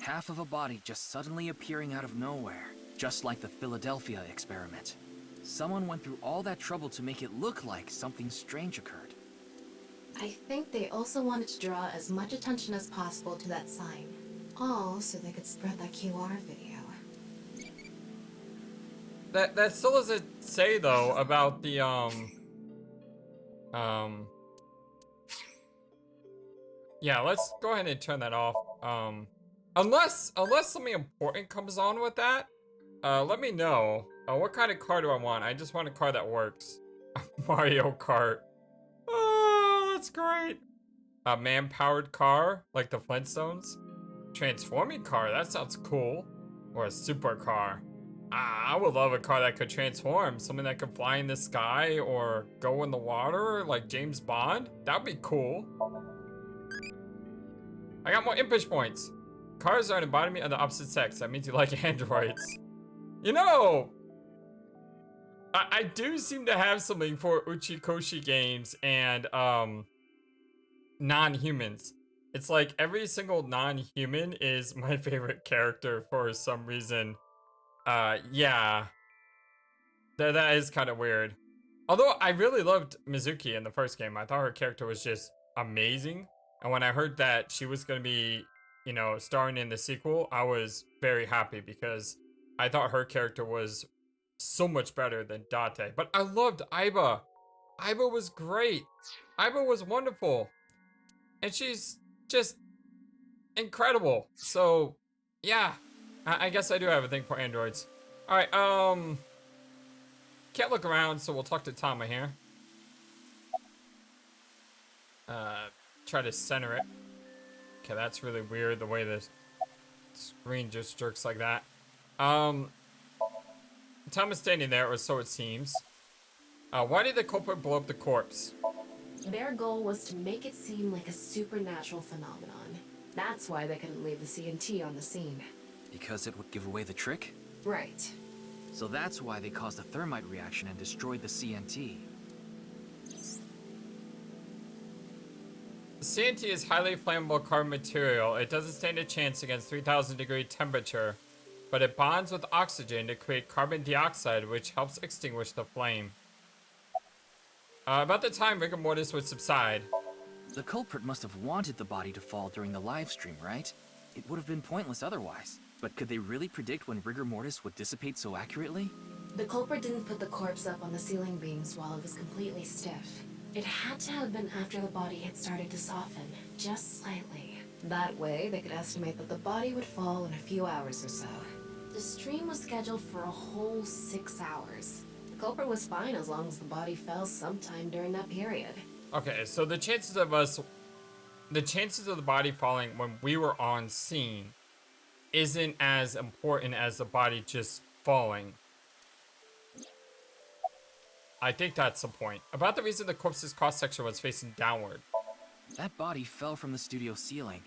Half of a body just suddenly appearing out of nowhere. Just like the Philadelphia experiment. Someone went through all that trouble to make it look like something strange occurred. I think they also wanted to draw as much attention as possible to that sign. All so they could spread that QR video. That still doesn't say, though, about the, yeah, let's go ahead and turn that off. Unless something important comes on with that, let me know. What kind of car do I want? I just want a car that works. Mario Kart. Oh, that's great. A man-powered car, like the Flintstones. Transforming car, that sounds cool. Or a supercar. I would love a car that could transform. Something that could fly in the sky or go in the water like James Bond. That'd be cool. I got more impish points. Cars are an embodiment of the opposite sex. That means you like androids. You know, I do seem to have something for Uchikoshi games and non-humans. It's like every single non-human is my favorite character for some reason. Yeah. That is kind of weird. Although I really loved Mizuki in the first game. I thought her character was just amazing. And when I heard that she was going to be, you know, starring in the sequel, I was very happy because I thought her character was so much better than Date. But I loved Aiba. Aiba was great. Aiba was wonderful. And she's just incredible. So, yeah. I guess I do have a thing for androids. Alright, can't look around, so we'll talk to Tama here. Try to center it. Okay, that's really weird, the way the screen just jerks like that. Tama's standing there, or so it seems. Why did the culprit blow up the corpse? Their goal was to make it seem like a supernatural phenomenon. That's why they couldn't leave the CNT on the scene. Because it would give away the trick? Right. So that's why they caused a thermite reaction and destroyed the CNT. The CNT is highly flammable carbon material. It doesn't stand a chance against 3000-degree temperature, but it bonds with oxygen to create carbon dioxide, which helps extinguish the flame. About the time rigor mortis would subside. The culprit must have wanted the body to fall during the live stream, right? It would have been pointless otherwise. But could they really predict when rigor mortis would dissipate so accurately? The culprit didn't put the corpse up on the ceiling beams while it was completely stiff. It had to have been after the body had started to soften, just slightly. That way, they could estimate that the body would fall in a few hours or so. The stream was scheduled for a whole 6 hours. The culprit was fine as long as the body fell sometime during that period. Okay, so the chances of the body falling when we were on scene isn't as important as the body just falling. I think that's the point. About the reason the corpse's cross-section was facing downward. That body fell from the studio ceiling.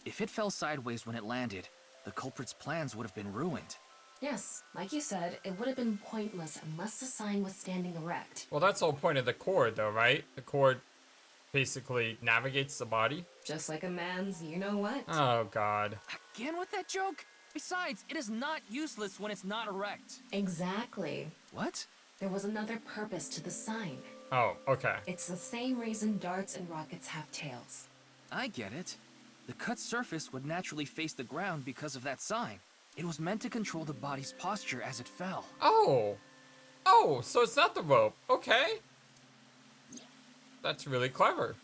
If it fell sideways when it landed, the culprit's plans would have been ruined. Yes, like you said, it would have been pointless unless the sign was standing erect. Well, that's the whole point of the cord, though, right? The cord basically navigates the body. Just like a man's you-know-what. Oh, God. Again with that joke? Besides, it is not useless when it's not erect. Exactly. What? There was another purpose to the sign. Oh, okay. It's the same reason darts and rockets have tails. I get it. The cut surface would naturally face the ground because of that sign. It was meant to control the body's posture as it fell. Oh. Oh, so it's not the rope. Okay. That's really clever.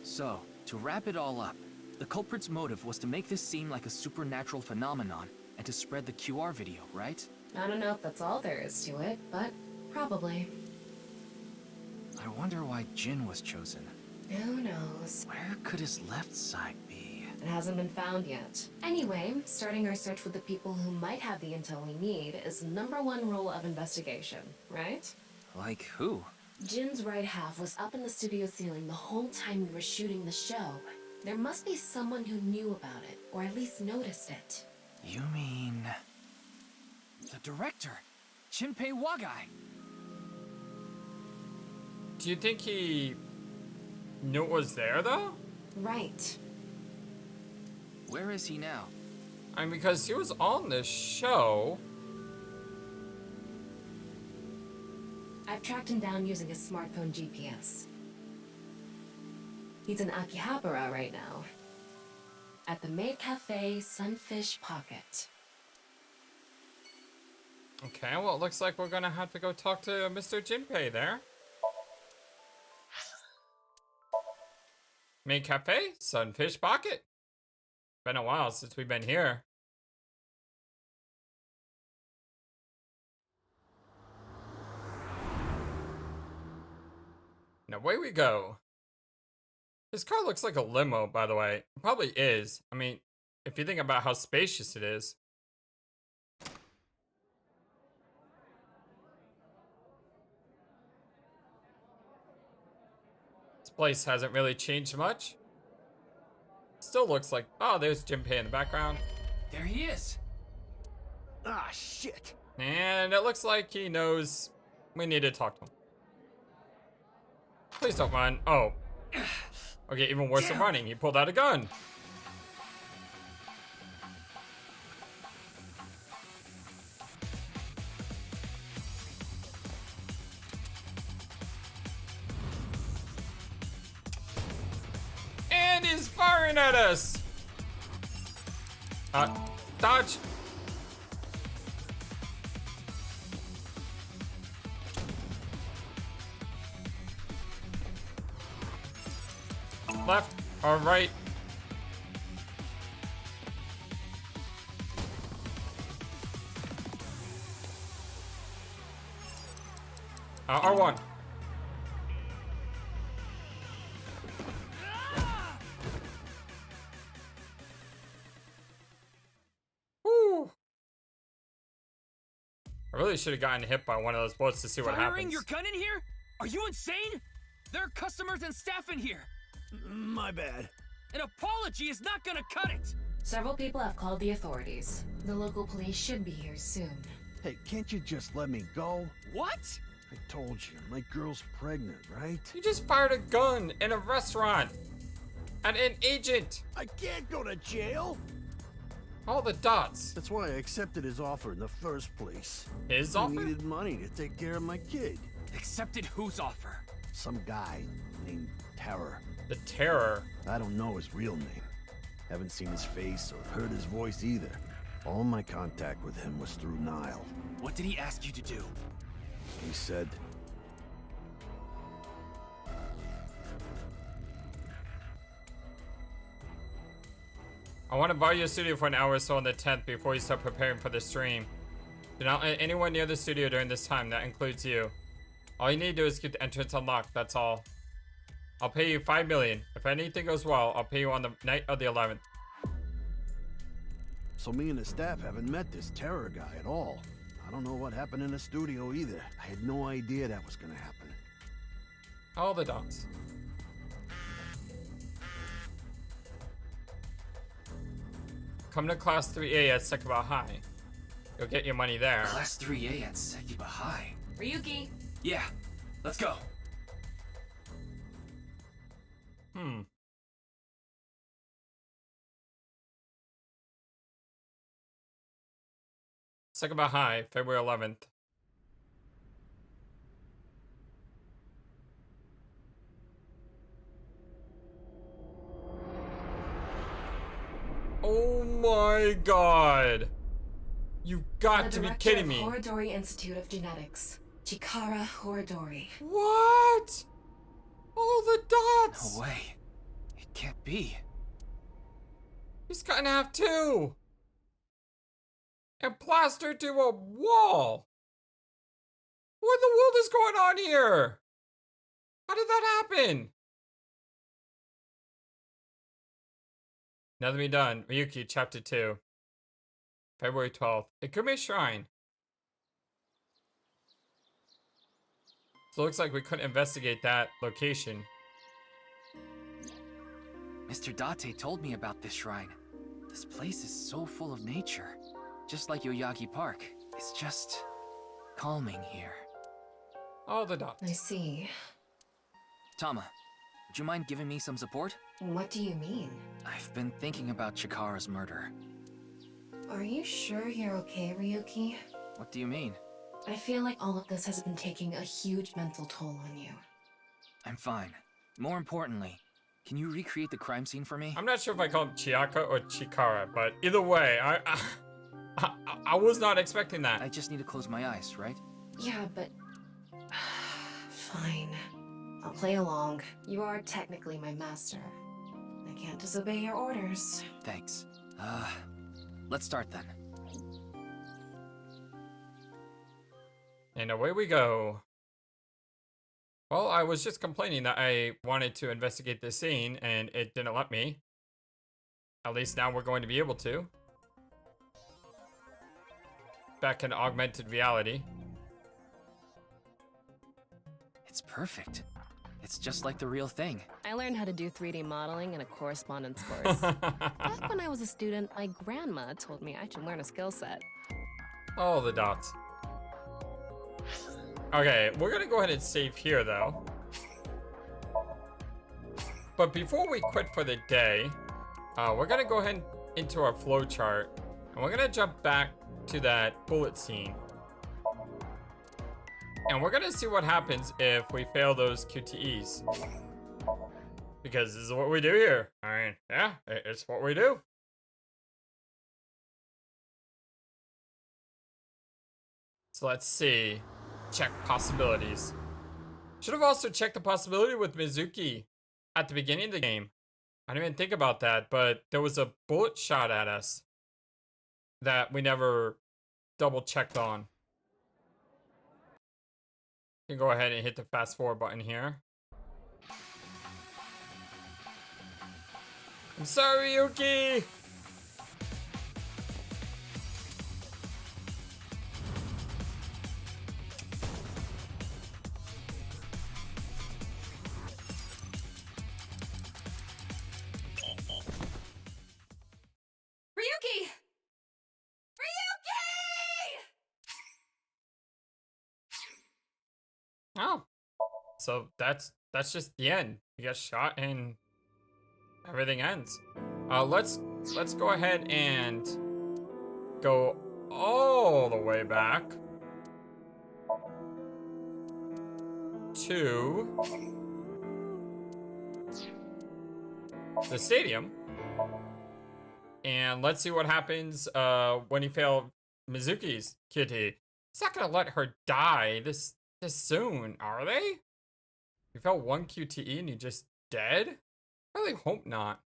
So, to wrap it all up, the culprit's motive was to make this seem like a supernatural phenomenon and to spread the QR video, right? I don't know if that's all there is to it, but probably. I wonder why Jin was chosen. Who knows? Where could his left side be? It hasn't been found yet. Anyway, starting our search with the people who might have the intel we need is the #1 rule of investigation, right? Like who? Jin's right half was up in the studio ceiling the whole time we were shooting the show. There must be someone who knew about it, or at least noticed it. You mean... the director, Shinpei Wagai. Do you think he knew it was there, though? Right. Where is he now? I mean, because he was on this show. I've tracked him down using his smartphone GPS. He's in Akihabara right now. At the maid cafe, Sunfish Pocket. Okay, well, it looks like we're gonna have to go talk to Mr. Jinpei there. Main cafe, Sunfish Pocket. Been a while since we've been here. And away we go. This car looks like a limo, by the way. It probably is. I mean, if you think about how spacious it is. This place hasn't really changed much. Still looks like... oh, there's Jinpei in the background. There he is. Ah, shit. And it looks like he knows we need to talk to him. Please don't run. Oh. Okay, even worse than running. He pulled out a gun. firing at us! Dodge! Left or right? R1. Woo. I really should have gotten hit by one of those bullets to see what happens. Firing your gun in here? Are you insane? There are customers and staff in here. My bad. An apology is not gonna cut it. Several people have called the authorities. The local police should be here soon. Hey, can't you just let me go? What? I told you, my girl's pregnant, right? You just fired a gun in a restaurant at an agent. I can't go to jail! All the dots. That's why I accepted his offer in the first place. His I offer? needed money to take care of my kid. Accepted whose offer? Some guy named Terror. The Terror. I don't know his real name. Haven't seen his face or heard his voice either. All my contact with him was through Nile. What did he ask you to do? He said, I want to borrow your studio for an hour or so on the 10th before you start preparing for the stream. Do not let anyone near the studio during this time. That includes you. All you need to do is keep the entrance unlocked. That's all. I'll pay you 5 million. If anything goes well, I'll pay you on the night of the 11th. so me and the staff haven't met this Terror guy at all. I don't know what happened in the studio either. I had no idea that was gonna happen. All the dots. Come to Class 3A at Sekaba High. You'll get your money there. Class 3A at Sekaba High. Ryuki! Yeah, let's go. Sekaba High, February 11th. Oh my god! You've got to be kidding me. The director of Horodori Institute of Genetics, Chikara Horodori. What? All the dots! No way. It can't be. He's cut in half too! And plastered to a wall! What in the world is going on here? How did that happen? Nothing be done. Ryuki, Chapter 2. February 12th. Ikume Shrine. So it looks like we couldn't investigate that location. Mr. Date told me about this shrine. This place is so full of nature. Just like Yoyagi Park. It's just calming here. All the dots. I see. Tama, would you mind giving me some support? What do you mean? I've been thinking about Chikara's murder. Are you sure you're okay, Ryuki? What do you mean? I feel like all of this has been taking a huge mental toll on you. I'm fine. More importantly, can you recreate the crime scene for me? I'm not sure if I call him Chiaka or Chikara, but either way, I was not expecting that. I just need to close my eyes, right? Yeah, but... Fine. I'll play along. You are technically my master. I can't disobey your orders. Thanks. Let's start then. And away we go. Well, I was just complaining that I wanted to investigate this scene, and it didn't let me. At least now we're going to be able to. Back in augmented reality. It's perfect. It's just like the real thing. I learned how to do 3D modeling in a correspondence course. Back when I was a student, my grandma told me I should learn a skill set. All the dots. Okay, we're gonna go ahead and save here though. But before we quit for the day, we're gonna go ahead into our flowchart, and we're gonna jump back to that bullet scene. And we're gonna see what happens if we fail those QTEs. Because this is what we do here. I mean, yeah, it's what we do. So let's see. Check possibilities. Should have also checked the possibility with Mizuki at the beginning of the game. I didn't even think about that, but there was a bullet shot at us that we never double checked on. You can go ahead and hit the fast forward button here. I'm sorry, Ryuki! Ryuki! Ryuki! Oh. So that's just the end. You get shot and everything ends. Let's go ahead and go all the way back to the stadium. And let's see what happens when you fail Mizuki's kitty. It's not gonna let her die this soon, are they? You fail one QTE and you're just dead? I really hope not.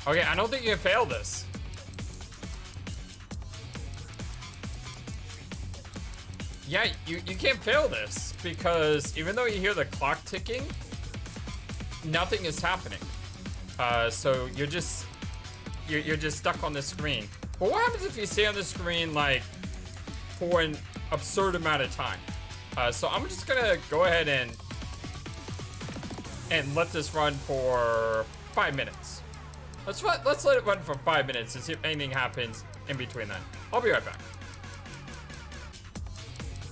Okay, I don't think you can fail this. Yeah, you can't fail this because even though you hear the clock ticking, nothing is happening. So you're just stuck on the screen. But what happens if you stay on the screen like for an absurd amount of time? So I'm just gonna go ahead and let this run for 5 minutes. Let's let it run for 5 minutes and see if anything happens in between then. I'll be right back.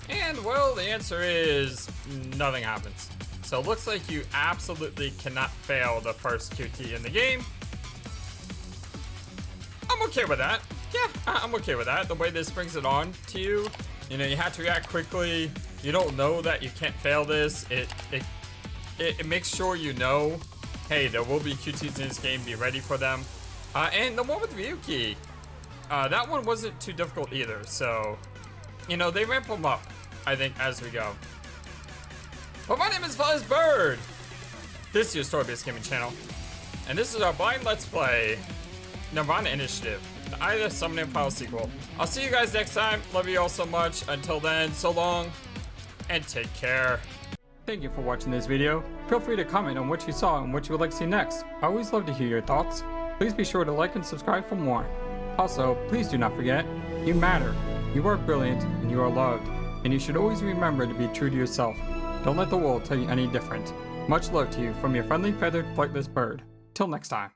And well, the answer is nothing happens. So it looks like you absolutely cannot fail the first QT in the game. I'm okay with that. Yeah, I'm okay with that. The way this brings it on to you, you know, you have to react quickly. You don't know that you can't fail this. It makes sure you know, hey, there will be QTs in this game, be ready for them. And the one with Ryuki, that one wasn't too difficult either. So, you know, they ramp them up, I think, as we go. But my name is FlightlessBird. This is your story-based gaming channel. And this is our blind Let's Play nirvanA Initiative, the Aiba Somnium Files Sequel. I'll see you guys next time. Love you all so much. Until then, so long, and take care. Thank you for watching this video. Feel free to comment on what you saw and what you would like to see next. I always love to hear your thoughts. Please be sure to like and subscribe for more. Also, please do not forget, you matter, you are brilliant, and you are loved. And you should always remember to be true to yourself. Don't let the world tell you any different. Much love to you from your friendly feathered flightless bird. Till next time.